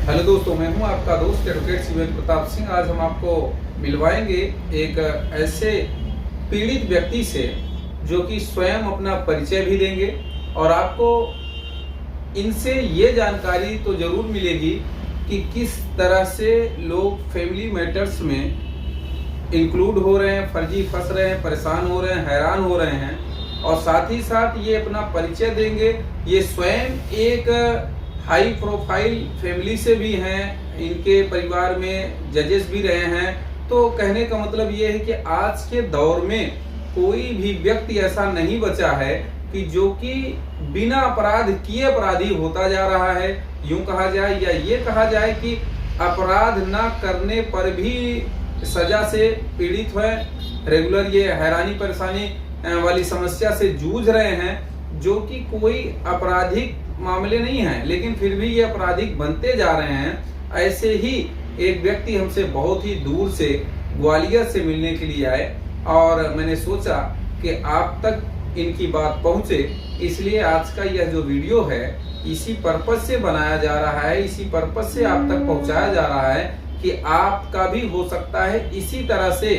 Hello दोस्तों, मैं हूं आपका दोस्त एडवोकेट शिवेंद्र प्रताप सिंह। आज हम आपको मिलवाएंगे एक ऐसे पीड़ित व्यक्ति से जो कि स्वयं अपना परिचय भी देंगे और आपको इनसे ये जानकारी तो जरूर मिलेगी कि किस तरह से लोग फैमिली मैटर्स में इंक्लूड हो रहे हैं, फर्जी फंस रहे हैं, परेशान हो रहे हैं, हैरान हो रहे हैं। और साथ ही साथ ये अपना परिचय देंगे। ये स्वयं एक हाई प्रोफाइल फैमिली से भी हैं, इनके परिवार में जजेस भी रहे हैं। तो कहने का मतलब ये है कि आज के दौर में कोई भी व्यक्ति ऐसा नहीं बचा है कि जो कि बिना अपराध किए अपराधी होता जा रहा है। यूं कहा जाए या ये कहा जाए कि अपराध ना करने पर भी सजा से पीड़ित है, रेगुलर ये हैरानी परेशानी वाली समस्या से जूझ रहे हैं, जो कि कोई आपराधिक मामले नहीं है लेकिन फिर भी ये आपराधिक बनते जा रहे हैं। ऐसे ही एक व्यक्ति हमसे बहुत ही दूर से ग्वालियर से मिलने के लिए आए और मैंने सोचा कि आप तक इनकी बात पहुंचे, इसलिए आज का यह जो वीडियो है इसी पर्पस से बनाया जा रहा है, इसी पर्पस से आप तक पहुंचाया जा रहा है कि आपका भी हो सकता है इसी तरह से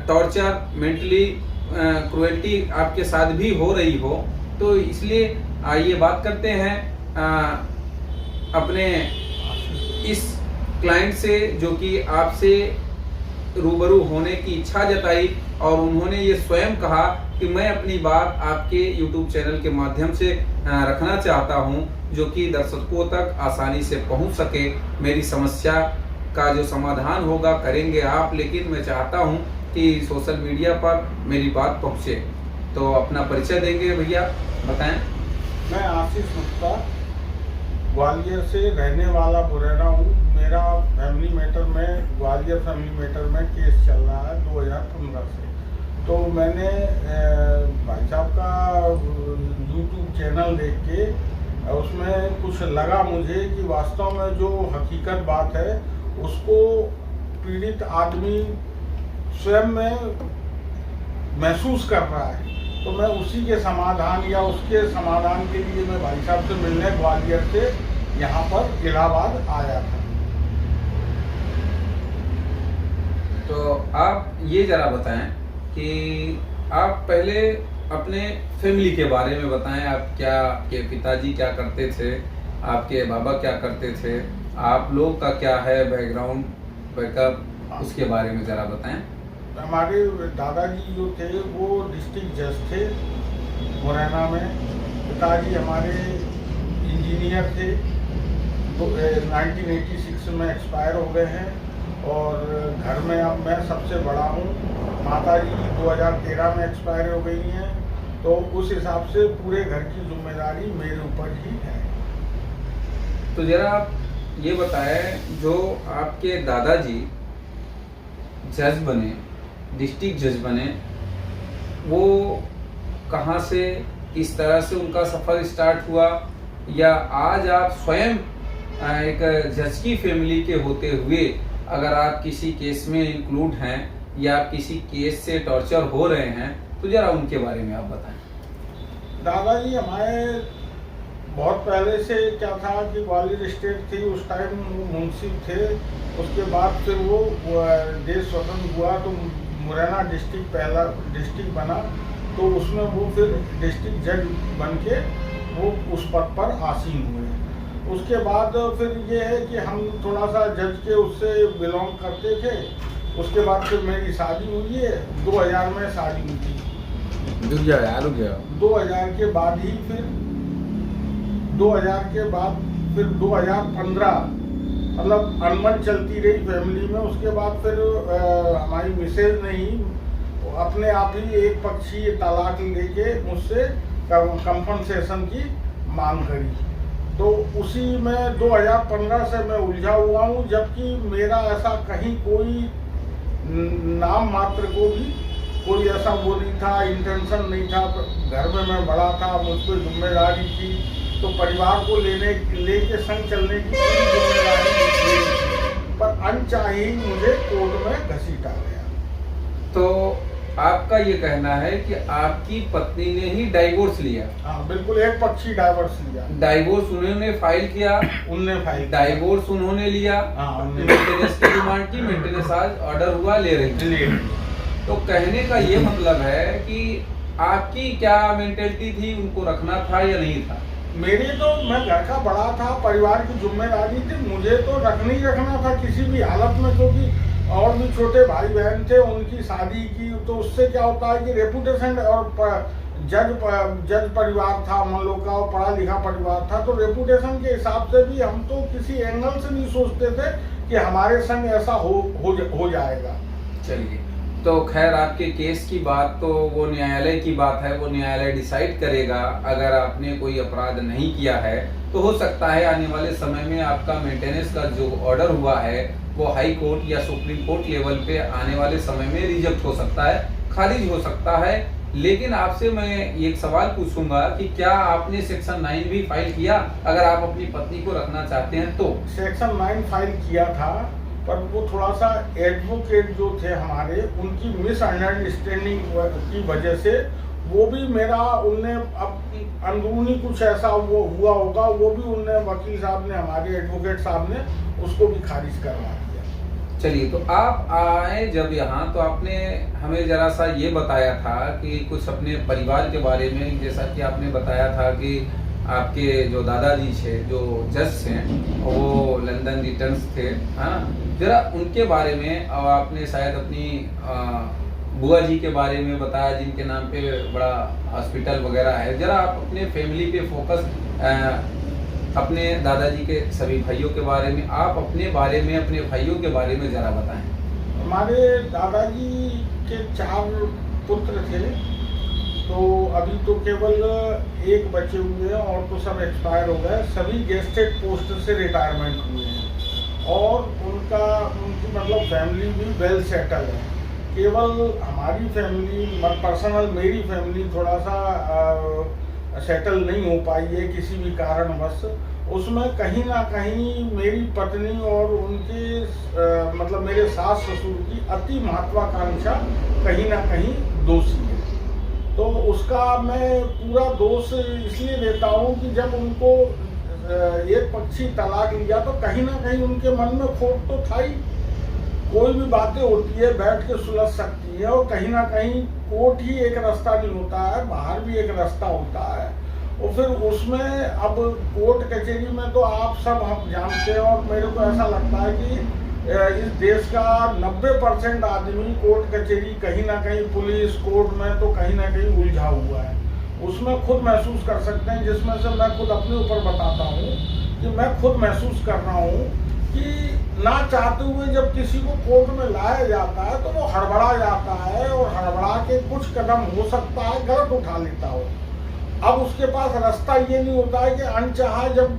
टॉर्चर, मेंटली क्रुएल्टी आपके साथ भी हो रही हो। तो इसलिए आइए बात करते हैं अपने इस क्लाइंट से जो कि आपसे रूबरू होने की इच्छा जताई और उन्होंने ये स्वयं कहा कि मैं अपनी बात आपके YouTube चैनल के माध्यम से रखना चाहता हूं, जो कि दर्शकों तक आसानी से पहुंच सके। मेरी समस्या का जो समाधान होगा करेंगे आप, लेकिन मैं चाहता हूं कि सोशल मीडिया पर मेरी बात पहुंचे। तो अपना परिचय देंगे भैया, बताएं। मैं आशीष गुप्ता ग्वालियर से रहने वाला मुरैना हूँ। मेरा फैमिली मैटर में, ग्वालियर फैमिली मैटर में केस चल रहा है 2015 से। तो मैंने भाई साहब का YouTube चैनल देख के उसमें कुछ लगा मुझे कि वास्तव में जो हकीकत बात है उसको पीड़ित आदमी स्वयं में महसूस कर रहा है। तो मैं उसी के समाधान या उसके समाधान के लिए मैं भाई साहब से मिलने ग्वालियर से यहाँ पर इलाहाबाद आया था। तो आप ये जरा बताएं कि आप पहले अपने फैमिली के बारे में बताएं। आप क्या, आपके पिताजी क्या करते थे, आपके बाबा क्या करते थे, आप लोग का क्या है बैकग्राउंड, बैकअप, उसके बारे में जरा बताएं। हमारे दादाजी जो थे वो डिस्ट्रिक्ट जज थे मुरैना में। पिताजी हमारे इंजीनियर थे, तो 1986 में एक्सपायर हो गए हैं। और घर में अब मैं सबसे बड़ा हूँ। माताजी 2013 में एक्सपायर हो गई हैं। तो उस हिसाब से पूरे घर की जिम्मेदारी मेरे ऊपर ही है। तो जरा आप ये बताएं, जो आपके दादाजी जज बने, डिस्ट्रिक्ट जज बने, वो कहाँ से, किस तरह से उनका सफ़र स्टार्ट हुआ, या आज आप स्वयं एक जज की फैमिली के होते हुए अगर आप किसी केस में इंक्लूड हैं या किसी केस से टॉर्चर हो रहे हैं, तो जरा उनके बारे में आप बताएं। दादाजी हमारे बहुत पहले से क्या था कि ग्वालियर स्टेट थी, उस टाइम मुंशी थे। उसके बाद फिर वो देश स्वतंत्र हुआ तो मुरैना डिस्ट्रिक्ट पहला डिस्ट्रिक्ट बना, तो उसमें वो फिर डिस्ट्रिक्ट जज बन के वो उस पद पर आसीन हुए। उसके बाद फिर ये है कि हम थोड़ा सा जज के उससे बिलोंग करते थे। उसके बाद फिर मेरी शादी हुई है, 2000 में शादी हुई थी। 2000 के बाद ही फिर 2000 के बाद फिर 2015 मतलब अनबन चलती रही फैमिली में। उसके बाद फिर हमारी मिसेज ने ही अपने आप ही एक पक्षी तलाक लेके मुझसे कंपनसेशन की मांग करी। तो उसी में 2015 से मैं उलझा हुआ हूँ, जबकि मेरा ऐसा कहीं कोई नाम मात्र को भी कोई ऐसा वो नहीं था, इंटेंशन नहीं था। घर में मैं बड़ा था, मुझ पर जिम्मेदारी थी, तो परिवार को लेके संग चलने की जिम्मेदारी थी, पर अनचाही मुझे कोर्ट में घसीटा गया। तो आपका ये कहना है कि आपकी पत्नी ने ही डाइवोर्स लिया? हाँ बिल्कुल, एक पक्षी डाइवोर्स लिया। डाइवोर्स उन्होंने फाइल किया? उनने फाइल। डाइवोर्स उन्होंने लिया? हाँ, मेंटेनेंस की डिमांड की, मेंटेनेंस आज ऑर्डर हुआ, ले रही है। तो कहने का ये मतलब है कि आपकी क्या मेंटेलिटी थी, उनको रखना था या नहीं था? मेरी तो, मैं घर का बड़ा था, परिवार की जिम्मेदारी थी, मुझे तो रखना ही रखना था किसी भी हालत में, क्योंकि और भी छोटे भाई बहन थे, उनकी शादी की, तो उससे क्या होता है कि रेपुटेशन, और जज परिवार था हम लोग का, और पढ़ा लिखा परिवार था, तो रेपुटेशन के हिसाब से भी हम तो किसी एंगल से नहीं सोचते थे कि हमारे संग ऐसा हो जाएगा। चलिए, तो खैर आपके केस की बात तो वो न्यायालय की बात है, वो न्यायालय डिसाइड करेगा। अगर आपने कोई अपराध नहीं किया है तो हो सकता है आने वाले समय में आपका मेंटेनेंस का जो ऑर्डर हुआ है वो हाई कोर्ट या सुप्रीम कोर्ट लेवल पे आने वाले समय में रिजेक्ट हो सकता है, खारिज हो सकता है। लेकिन आपसे मैं एक सवाल पूछूंगा कि क्या आपने सेक्शन 9 भी फाइल किया, अगर आप अपनी पत्नी को रखना चाहते हैं तो? सेक्शन 9 फाइल किया था, पर वो थोड़ा सा एडवोकेट जो थे हमारे, उनकी मिसअंडरस्टैंडिंग की वजह से, वो भी मेरा, उनने अब अंदरूनी कुछ ऐसा वो हुआ होगा, वो भी उनने, वकील साहब ने, हमारे एडवोकेट साहब ने उसको भी खारिज करवा दिया। चलिए, तो आप आए जब यहाँ, तो आपने हमें जरा सा ये बताया था कि कुछ अपने परिवार के बारे में, जैसा कि आपने बताया था कि आपके जो दादाजी थे, जो जज हैं, वो लंदन रिटर्न्स थे, हाँ, जरा उनके बारे में, और आपने शायद अपनी बुआ जी के बारे में बताया, जिनके नाम पे बड़ा हॉस्पिटल वगैरह है। जरा आप अपने फैमिली पे फोकस, अपने दादाजी के सभी भाइयों के बारे में, आप अपने बारे में, अपने भाइयों के बारे में जरा बताएं। हमारे दादाजी के 4 पुत्र थे, तो अभी तो केवल एक बचे हुए हैं, और तो सब एक्सपायर हो गए, सभी गेस्टेड पोस्ट से रिटायरमेंट हुए हैं, और उनकी मतलब फैमिली भी वेल सेटल है। केवल हमारी फैमिली, पर्सनल मेरी फैमिली थोड़ा सा सेटल नहीं हो पाई है किसी भी कारणवश। उसमें कहीं ना कहीं मेरी पत्नी और उनके मतलब मेरे सास ससुर की अति महत्वाकांक्षा कहीं ना कहीं दोषी है। तो उसका मैं पूरा दोष इसलिए देता हूँ कि जब उनको एक पक्षी तलाक लिया, तो कहीं ना कहीं उनके मन में खोट तो था ही। कोई भी बातें होती है बैठ के सुलझ सकती है, और कहीं ना कहीं कोर्ट ही एक रास्ता नहीं होता है, बाहर भी एक रास्ता होता है। और फिर उसमें अब कोर्ट कचहरी में तो आप सब हम जानते हैं, और मेरे को ऐसा लगता है कि इस देश का 90% आदमी कोर्ट कचहरी, कहीं ना कहीं पुलिस कोर्ट में तो कहीं ना कहीं उलझा हुआ है। उसमें खुद महसूस कर सकते हैं, जिसमें से मैं खुद अपने ऊपर बताता हूँ कि मैं खुद महसूस कर रहा हूँ कि ना चाहते हुए जब किसी को कोर्ट में लाया जाता है तो वो हड़बड़ा जाता है, और हड़बड़ा के कुछ कदम हो सकता है गलत उठा लेता हो। अब उसके पास रास्ता ये नहीं होता है कि अनचाहा जब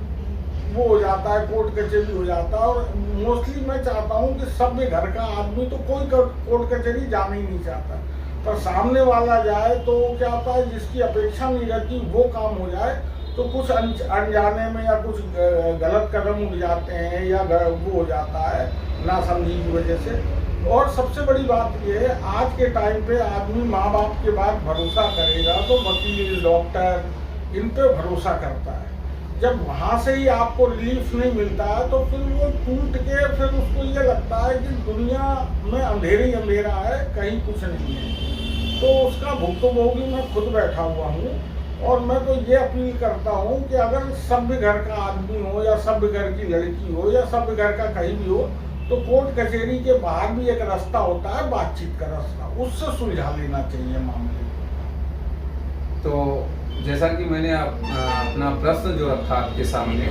वो हो जाता है, कोर्ट कचहरी हो जाता है। और मोस्टली मैं चाहता हूँ कि सभ्य घर का आदमी तो कोई कोर्ट कचहरी जाना ही नहीं चाहता, पर सामने वाला जाए तो क्या होता है, जिसकी अपेक्षा नहीं रहती वो काम हो जाए, तो कुछ अनजाने में या कुछ गलत कदम उठ जाते हैं, या वो हो जाता है नासमझी की वजह से। और सबसे बड़ी बात ये है, आज के टाइम पे आदमी माँ बाप के बाद भरोसा करेगा तो वकील, डॉक्टर, इन पे भरोसा करता है। जब वहाँ से ही आपको रिलीफ नहीं मिलता है तो फिर वो टूट के फिर उसको ये लगता है कि दुनिया में अंधेरी अंधेरा है, कहीं कुछ नहीं है। तो उसका भुक्तभोगी मैं खुद बैठा हुआ हूँ। और मैं तो ये अपील करता हूँ कि अगर सभ्य घर का आदमी हो, या सभ्य घर की लड़की हो, या सभ्य घर का कहीं भी हो, तो कोर्ट कचहरी के बाहर भी एक रास्ता होता है, बातचीत का रास्ता, उससे सुलझा लेना चाहिए मामले। तो जैसा कि मैंने अपना प्रश्न जो रखा आपके सामने,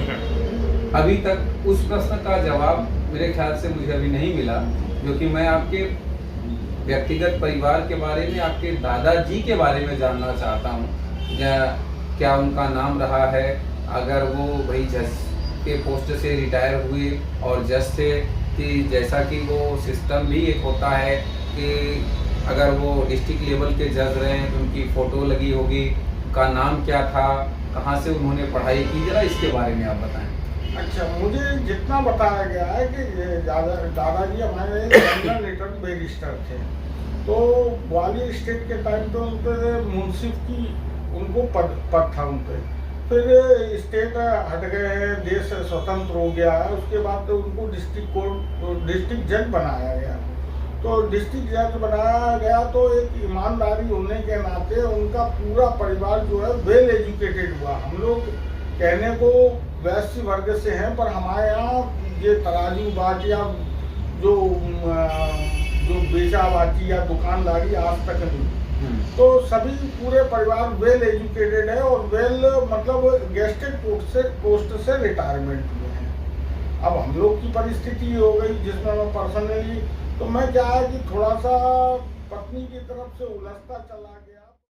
अभी तक उस प्रश्न का जवाब मेरे ख्याल से मुझे अभी नहीं मिला, जो कि मैं आपके व्यक्तिगत परिवार के बारे में, आपके दादाजी के बारे में जानना चाहता हूँ। क्या उनका नाम रहा है, अगर वो भाई जज के पोस्ट से रिटायर हुए और जज थे, कि जैसा कि वो सिस्टम भी एक होता है कि अगर वो डिस्ट्रिक्ट लेवल के जज रहे हैं तो उनकी फ़ोटो लगी होगी, उनका नाम क्या था, कहाँ से उन्होंने पढ़ाई की, जरा इसके बारे में आप बताएं। अच्छा, मुझे जितना बताया गया है कि दादाजी हमारे लंदन रिटर्न बैरिस्टर थे, तो ग्वालियर स्टेट के टाइम पे उनके मुंसिफ की उनको पद था उनपे। फिर स्टेट हट गए हैं, देश स्वतंत्र हो गया है, उसके बाद तो उनको डिस्ट्रिक्ट जज बनाया गया। तो डिस्ट्रिक्ट जज बनाया गया तो एक ईमानदारी होने के नाते उनका पूरा परिवार जो है वेल एजुकेटेड हुआ। हम लोग कहने को वैश्य वर्ग से हैं, पर हमारे यहाँ ये तराजूबाज या जो बेचाबाजी या दुकानदारी आज तक नहीं। तो सभी पूरे परिवार वेल एजुकेटेड है और वेल मतलब गेस्टेड पोस्ट से रिटायरमेंट हुए हैं। अब हम लोग की परिस्थिति हो गई जिसमें मैं पर्सनली तो मैं क्या है कि थोड़ा सा पत्नी की तरफ से उलझता चला गया।